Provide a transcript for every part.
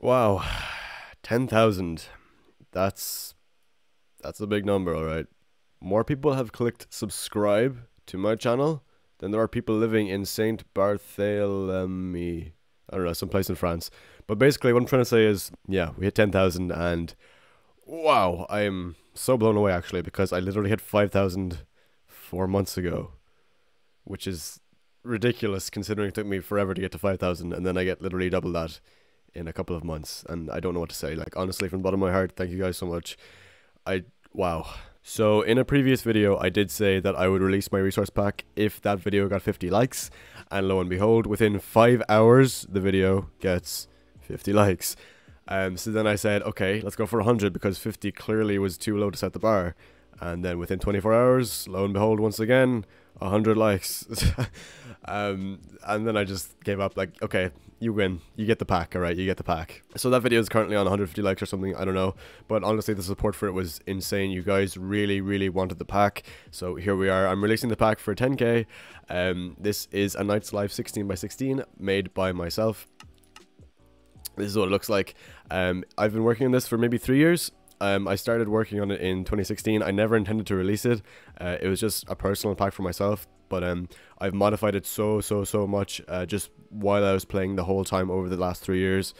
Wow, 10,000. That's that's a big number, all right. More people have clicked subscribe to my channel than there are people living in Saint Barthélemy. I don't know, someplace in France. But basically, what I'm trying to say is, yeah, we hit 10,000, and wow, I am so blown away actually because I literally hit 5,000 4 months ago, which is ridiculous considering it took me forever to get to 5,000, and then I get literally double that in a couple of months, and I don't know what to say. Like, honestly, from the bottom of my heart, thank you guys so much. Wow. So in a previous video, I did say that I would release my resource pack if that video got 50 likes, and lo and behold, within 5 hours, the video gets 50 likes. So then I said, okay, let's go for 100 because 50 clearly was too low to set the bar. And then within 24 hours, lo and behold, once again, 100 likes. And then I just gave up, like, okay, you win. You get the pack, alright, you get the pack. So that video is currently on 150 likes or something, I don't know. But honestly, the support for it was insane. You guys really, really wanted the pack. So here we are. I'm releasing the pack for 10k. This is a Knights Life 16 by 16 made by myself. This is what it looks like. I've been working on this for maybe 3 years. I started working on it in 2016. I never intended to release it. It was just a personal pack for myself. But I've modified it so much just while I was playing the whole time over the last 3 years.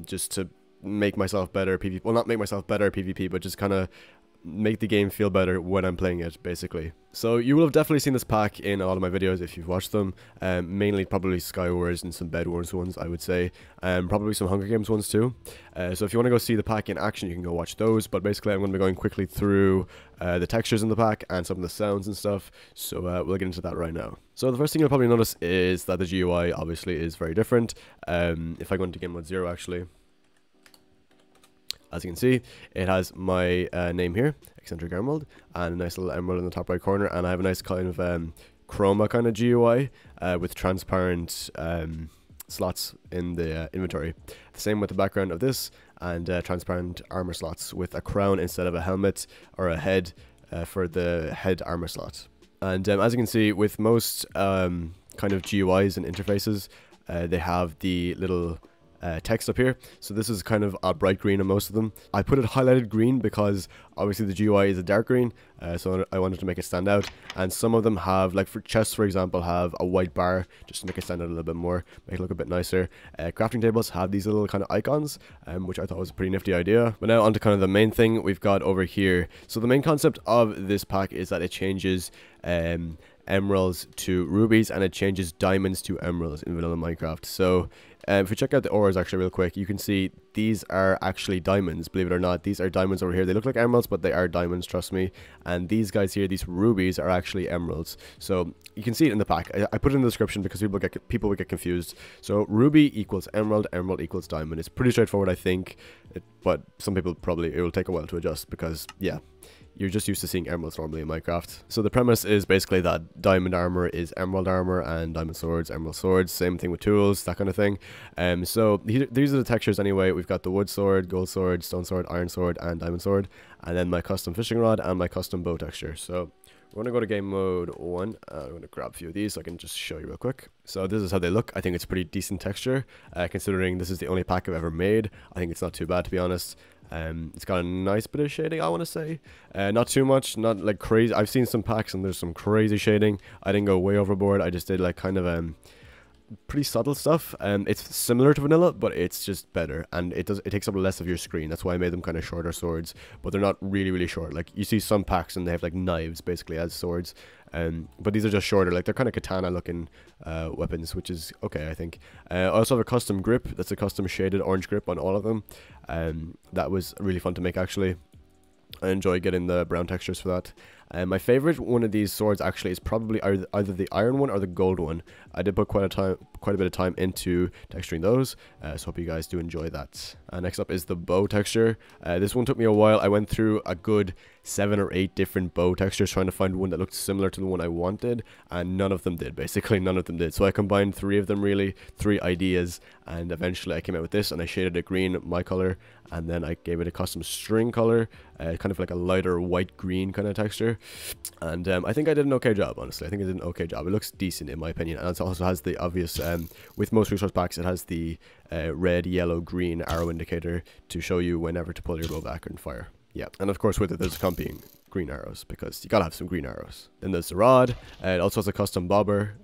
Just to make myself better PvP. Well, not make myself better PvP, but just kind of make the game feel better when I'm playing it, basically. So you will have definitely seen this pack in a lot of my videos if you've watched them. Mainly probably Skywars and some Bed Wars ones, I would say. Probably some Hunger Games ones too. So if you want to go see the pack in action, you can go watch those. But basically, I'm going to be going quickly through the textures in the pack and some of the sounds and stuff. So we'll get into that right now. So the first thing you'll probably notice is that the GUI obviously is very different. If I go into Game Mode 0 actually, as you can see, it has my name here, Eccentric Emerald, and a nice little emerald in the top right corner, and I have a nice kind of chroma kind of GUI with transparent slots in the inventory. The same with the background of this, and transparent armor slots with a crown instead of a helmet or a head for the head armor slot. And as you can see, with most kind of GUIs and interfaces, they have the little text up here. So this is kind of a bright green on most of them. I put it highlighted green because obviously the GUI is a dark green, so I wanted to make it stand out. And some of them have, like for chests for example, have a white bar just to make it stand out a little bit more, make it look a bit nicer. Crafting tables have these little kind of icons, which I thought was a pretty nifty idea. But now onto kind of the main thing we've got over here. So the main concept of this pack is that it changes emeralds to rubies, and it changes diamonds to emeralds in vanilla Minecraft. So if we check out the ores actually real quick, you can see these are actually diamonds, believe it or not. These are diamonds over here. They look like emeralds, but they are diamonds, trust me. And these guys here, these rubies, are actually emeralds. So you can see it in the pack. I put it in the description because people would get confused. So ruby equals emerald, emerald equals diamond. It's pretty straightforward, I think, but some people probably, it will take a while to adjust because, yeah, you're just used to seeing emeralds normally in Minecraft. So the premise is basically that diamond armor is emerald armor, and diamond swords, emerald swords. Same thing with tools, that kind of thing. So these are the textures anyway. We've got the wood sword, gold sword, stone sword, iron sword, and diamond sword. And then my custom fishing rod and my custom bow texture. So we're going to go to game mode 1. I'm going to grab a few of these so I can just show you real quick. So this is how they look. I think it's pretty decent texture, considering this is the only pack I've ever made. I think it's not too bad, to be honest. It's got a nice bit of shading, I want to say. Not too much, not like crazy. I've seen some packs and there's some crazy shading. I didn't go way overboard. I just did like kind of pretty subtle stuff. It's similar to vanilla, but it's just better, and it takes up less of your screen. That's why I made them kind of shorter swords, but they're not really short. Like you see some packs and they have like knives basically as swords, but these are just shorter. Like they're kind of katana looking weapons, which is okay, I think. I also have a custom grip. That's a custom shaded orange grip on all of them. That was really fun to make actually. I enjoy getting the brown textures for that. My favorite one of these swords actually is probably either the iron one or the gold one. I did put quite a bit of time into texturing those, so hope you guys do enjoy that. Next up is the bow texture. This one took me a while. I went through a good 7 or 8 different bow textures trying to find one that looked similar to the one I wanted, and none of them did. Basically, none of them did. So I combined 3 of them, really, 3 ideas, and eventually I came out with this, and I shaded it green, my color, and then I gave it a custom string color, kind of like a lighter white green kind of texture. And I think I did an okay job, honestly. I think I did an okay job. It looks decent in my opinion, and it also has the obvious, with most resource packs, it has the red, yellow, green arrow indicator to show you whenever to pull your bow back and fire. Yeah, and of course with it there's accompanying green arrows, because you gotta have some green arrows. Then there's the rod. It also has a custom bobber.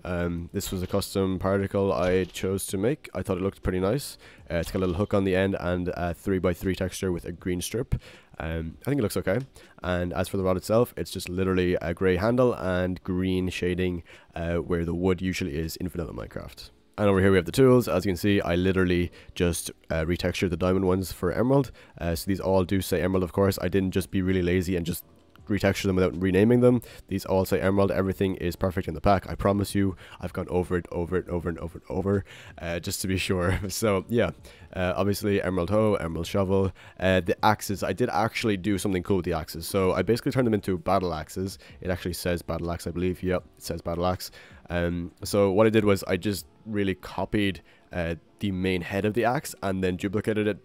This was a custom particle I chose to make. I thought it looked pretty nice. It's got a little hook on the end and a 3x3 texture with a green strip. I think it looks okay. And as for the rod itself, it's just literally a grey handle and green shading where the wood usually is in vanilla Minecraft. And over here we have the tools. As you can see, I literally just retextured the diamond ones for emerald. So these all do say emerald, of course. I didn't just be really lazy and just retexture them without renaming them. These all say emerald. Everything is perfect in the pack. I promise you, I've gone over it, just to be sure. So yeah, obviously emerald hoe, emerald shovel. The axes, I did actually do something cool with the axes. So I basically turned them into battle axes. It actually says battle axe, I believe. Yep, it says battle axe. So what I did was I just really copied the main head of the axe and then duplicated it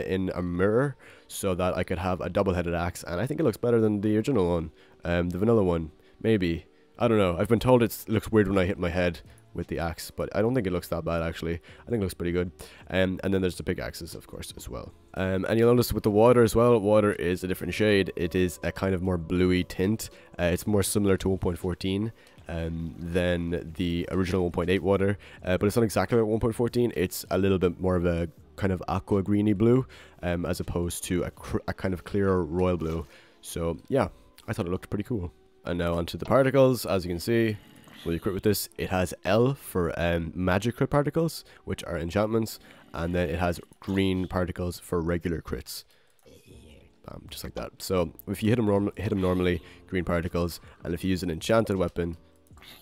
in a mirror so that I could have a double-headed axe, and I think it looks better than the original one, the vanilla one, maybe. I don't know. I've been told it looks weird when I hit my head with the axe, but I don't think it looks that bad actually. I think it looks pretty good. And then there's the pickaxes, of course, as well. And you'll notice with the water as well, water is a different shade. It is a kind of more bluey tint. It's more similar to 1.14 than the original 1.8 water, but it's not exactly like 1.14. It's a little bit more of a kind of aqua greeny blue, as opposed to a kind of clearer royal blue. So yeah, I thought it looked pretty cool. And now onto the particles. As you can see, when you crit with this, it has L for magic crit particles, which are enchantments, and then it has green particles for regular crits. Just like that. So if you hit them normally, green particles, and if you use an enchanted weapon,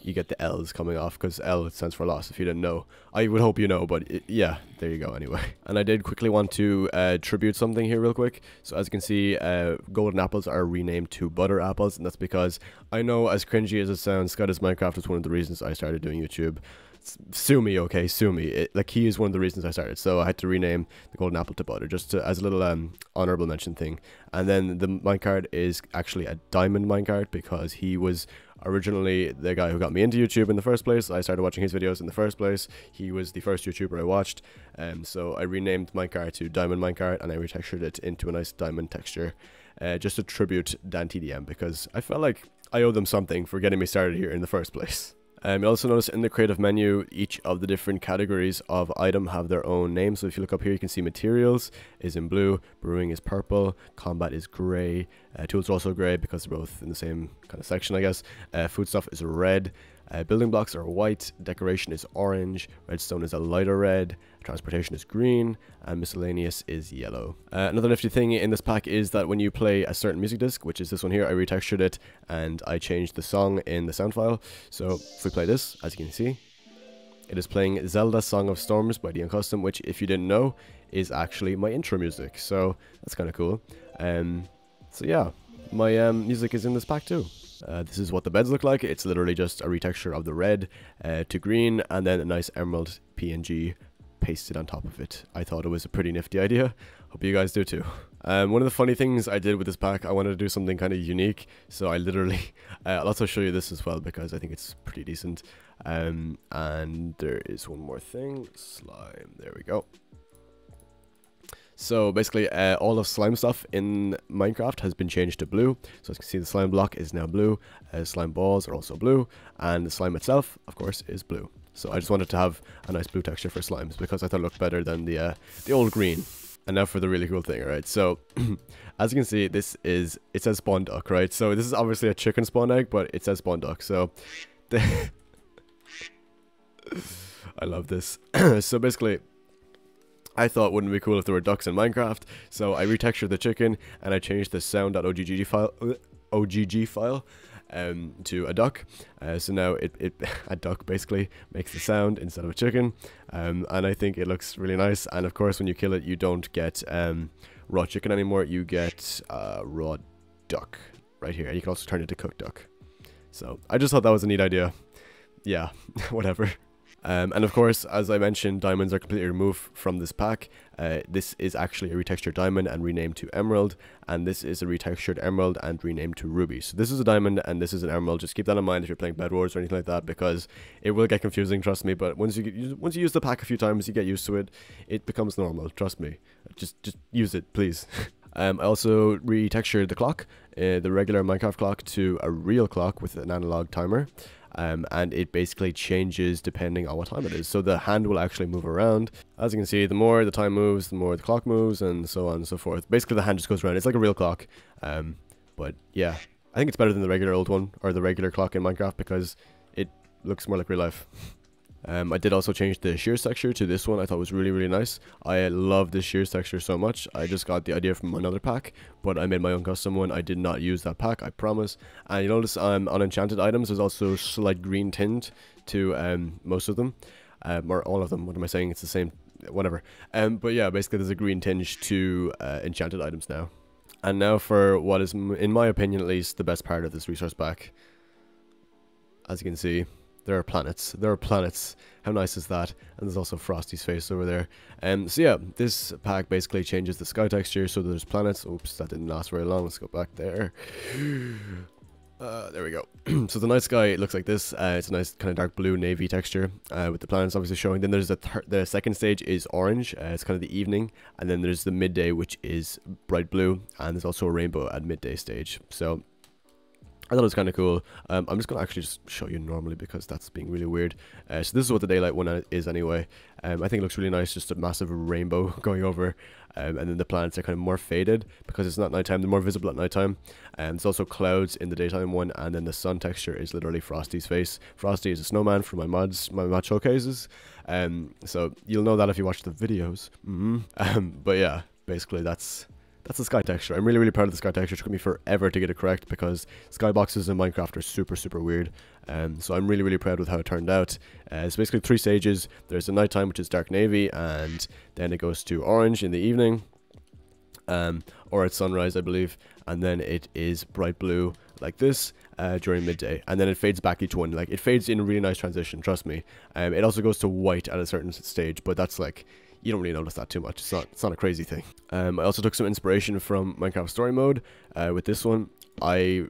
you get the L's coming off, because L stands for loss, if you didn't know. I would hope you know, but yeah, there you go anyway. And I did quickly want to tribute something here real quick. So as you can see, golden apples are renamed to butter apples, and that's because I know, as cringy as it sounds, Scott is Minecraft was one of the reasons I started doing YouTube. Sue me, okay, sue me. Like, he is one of the reasons I started, so I had to rename the golden apple to butter, just as a little honorable mention thing. And then the minecart is actually a diamond minecart, because he was originally the guy who got me into YouTube in the first place. I started watching his videos in the first place. He was the first YouTuber I watched, so I renamed minecart to diamond minecart, and I retextured it into a nice diamond texture, just to tribute DanTDM, because I felt like I owe them something for getting me started here in the first place. You'll also notice in the creative menu, each of the different categories of item have their own name. So if you look up here, you can see materials is in blue, brewing is purple, combat is grey, tools are also grey because they're both in the same kind of section, I guess. Foodstuff is red, building blocks are white, decoration is orange, redstone is a lighter red, transportation is green, and miscellaneous is yellow. Another nifty thing in this pack is that when you play a certain music disc, which is this one here, I retextured it and I changed the song in the sound file. So if we play this, as you can see, it is playing Zelda Song of Storms by Dion Custom, which, if you didn't know, is actually my intro music. So that's kind of cool. So yeah, my music is in this pack too. This is what the beds look like. It's literally just a retexture of the red to green, and then a nice emerald PNG pasted on top of it. I thought it was a pretty nifty idea. Hope you guys do too. One of the funny things I did with this pack, I wanted to do something kind of unique, so I literally, I'll also show you this as well because I think it's pretty decent. And there is one more thing, slime, there we go. So basically, all of slime stuff in Minecraft has been changed to blue. So as you can see, the slime block is now blue, slime balls are also blue, and the slime itself, of course, is blue. So I just wanted to have a nice blue texture for slimes because I thought it looked better than the old green. And now for the really cool thing, right? So as you can see, this is, it says spawn duck, right? So this is obviously a chicken spawn egg, but it says spawn duck. So I love this. So basically, I thought wouldn't it be cool if there were ducks in Minecraft, so I retextured the chicken and I changed the sound.ogg file to a duck. So now a duck basically makes the sound instead of a chicken, and I think it looks really nice. And of course, when you kill it, you don't get raw chicken anymore, you get raw duck, right here. And you can also turn it to cooked duck. So I just thought that was a neat idea. Yeah, whatever. And of course, as I mentioned, diamonds are completely removed from this pack. This is actually a retextured diamond and renamed to emerald, and this is a retextured emerald and renamed to ruby. So this is a diamond and this is an emerald. Just keep that in mind if you're playing Bed Wars or anything like that, because it will get confusing, trust me. But once you use the pack a few times, you get used to it. It becomes normal, trust me. Just use it, please. I also retextured the clock, the regular Minecraft clock, to a real clock with an analog timer. And it basically changes depending on what time it is. So the hand will actually move around. As you can see, the more the time moves, the more the clock moves, and so on and so forth. Basically, the hand just goes around. It's like a real clock. But yeah, I think it's better than the regular old one, or the regular clock in Minecraft, because it looks more like real life. I did also change the shears texture to this one. I thought it was really, really nice. I love this shears texture so much. I just got the idea from another pack, but I made my own custom one. I did not use that pack, I promise. And you notice on enchanted items, there's also slight green tint to most of them, or all of them. What am I saying? It's the same, whatever. But yeah, basically there's a green tinge to enchanted items now. And now for what is, in my opinion at least, the best part of this resource pack. As you can see, there are planets. There are planets. How nice is that? And there's also Frosty's face over there. So yeah, this pack basically changes the sky texture, so there's planets. Oops, that didn't last very long. Let's go back there. There we go. So the night sky, it looks like this. It's a nice kind of dark blue navy texture, with the planets obviously showing. Then there's the second stage is orange. It's kind of the evening. And then there's the midday, which is bright blue. And there's also a rainbow at midday stage. So I thought it was kind of cool. I'm just going to actually just show you normally, because that's being really weird. So this is what the daylight one is anyway. I think it looks really nice, just a massive rainbow going over. And then the planets are kind of more faded, because it's not nighttime. They're more visible at nighttime. There's also clouds in the daytime one, and then the sun texture is literally Frosty's face. Frosty is a snowman from my mod showcases. So you'll know that if you watch the videos. But yeah, basically that's the sky texture. I'm really, really proud of the sky texture. It took me forever to get it correct, because skyboxes in Minecraft are super, super weird. So I'm really, really proud with how it turned out. It's basically 3 stages. There's the nighttime, which is dark navy, and then it goes to orange in the evening, or at sunrise, I believe, and then it is bright blue like this during midday, and then it fades back each one. Like, it fades in a really nice transition, trust me. It also goes to white at a certain stage, but that's like, you don't really notice that too much. It's not a crazy thing. I also took some inspiration from Minecraft Story Mode with this one. I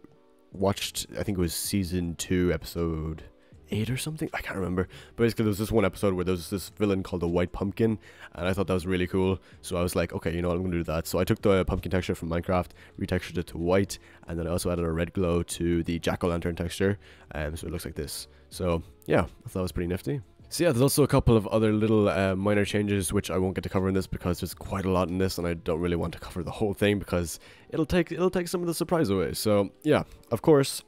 watched, I think it was season 2, episode 8 or something. I can't remember. But basically, there was this one episode where there was this villain called the White Pumpkin, and I thought that was really cool. So I was like, okay, you know what, I'm going to do that. So I took the pumpkin texture from Minecraft, retextured it to white, and then I also added a red glow to the jack-o'-lantern texture. So it looks like this. So yeah, I thought that was pretty nifty. So yeah, there's also a couple of other little minor changes, which I won't get to cover in this, because there's quite a lot in this, and I don't really want to cover the whole thing, because it'll take some of the surprise away. So yeah, of course,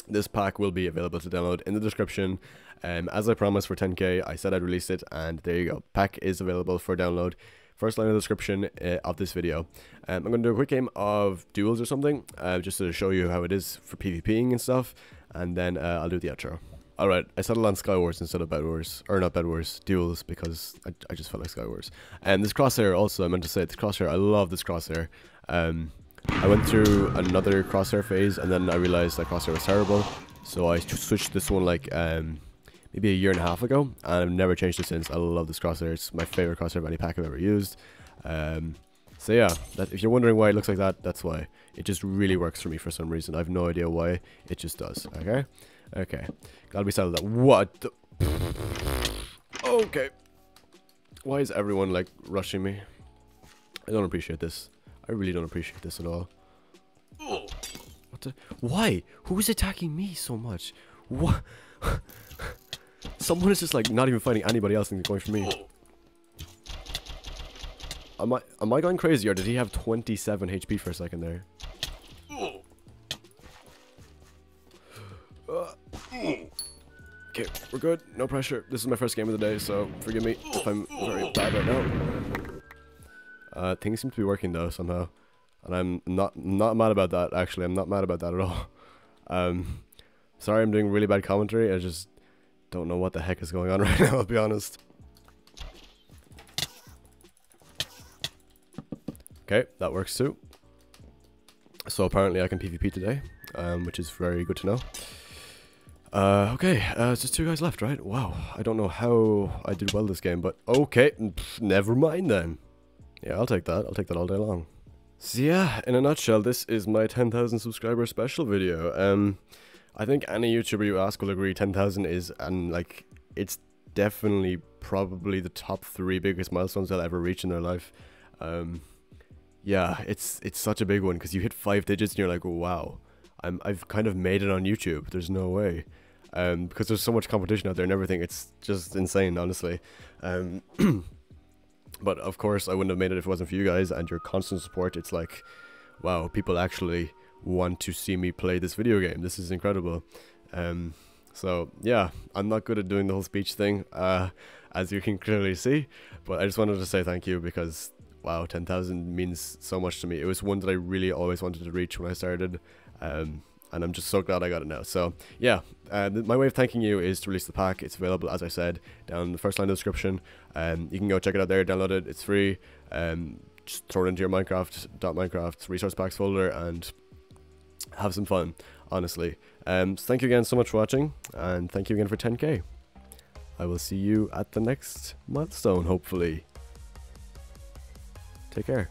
this pack will be available to download in the description. As I promised, for 10k, I said I'd release it, and there you go. Pack is available for download. First line of the description of this video. I'm going to do a quick game of duels or something, just to show you how it is for PvPing and stuff, and then I'll do the outro. Alright, I settled on Sky Wars instead of Bed Wars, or not Bed Wars, duels, because I just felt like Sky Wars. And this crosshair also, I meant to say, this crosshair, I love this crosshair. I went through another crosshair phase, and then I realized that crosshair was terrible, so I switched this one like maybe a year and a half ago, and I've never changed it since. I love this crosshair. It's my favorite crosshair of any pack I've ever used. So yeah, if you're wondering why it looks like that, that's why. It just really works for me for some reason. I have no idea why. It just does, okay? Okay, gotta be settled. What the? Okay. Why is everyone like rushing me? I don't appreciate this. I really don't appreciate this at all. What the? Why? Who is attacking me so much? What? Someone is just like not even fighting anybody else and going for me. Am I going crazy, or did he have 27 HP for a second there? Okay, we're good. No pressure. This is my first game of the day, so forgive me if I'm very bad right now. Things seem to be working though somehow, and I'm not mad about that. Actually, I'm not mad about that at all. Sorry, I'm doing really bad commentary. I just don't know what the heck is going on right now, I'll be honest. Okay, that works too. So apparently I can PvP today, which is very good to know. Okay, it's just 2 guys left, right? Wow, I don't know how I did well this game, but okay, never mind then. Yeah, I'll take that all day long. So yeah, in a nutshell, this is my 10,000 subscriber special video. I think any YouTuber you ask will agree 10,000 is, and like, it's definitely probably the top 3 biggest milestones they'll ever reach in their life. Yeah, it's such a big one, because you hit 5 digits and you're like, wow, I've kind of made it on YouTube. There's no way. Because there's so much competition out there and everything. It's just insane, honestly. But of course, I wouldn't have made it if it wasn't for you guys and your constant support. It's like, wow, people actually want to see me play this video game. This is incredible. So yeah, I'm not good at doing the whole speech thing, as you can clearly see. But I just wanted to say thank you, because wow, 10,000 means so much to me. It was one that I really always wanted to reach when I started. And I'm just so glad I got it now. So yeah, my way of thanking you is to release the pack. It's available, as I said, down in the first line of the description. You can go check it out there, download it, it's free. Just throw it into your Minecraft resource packs folder and have some fun, honestly. So thank you again so much for watching, and thank you again for 10k. I will see you at the next milestone, hopefully. Take care.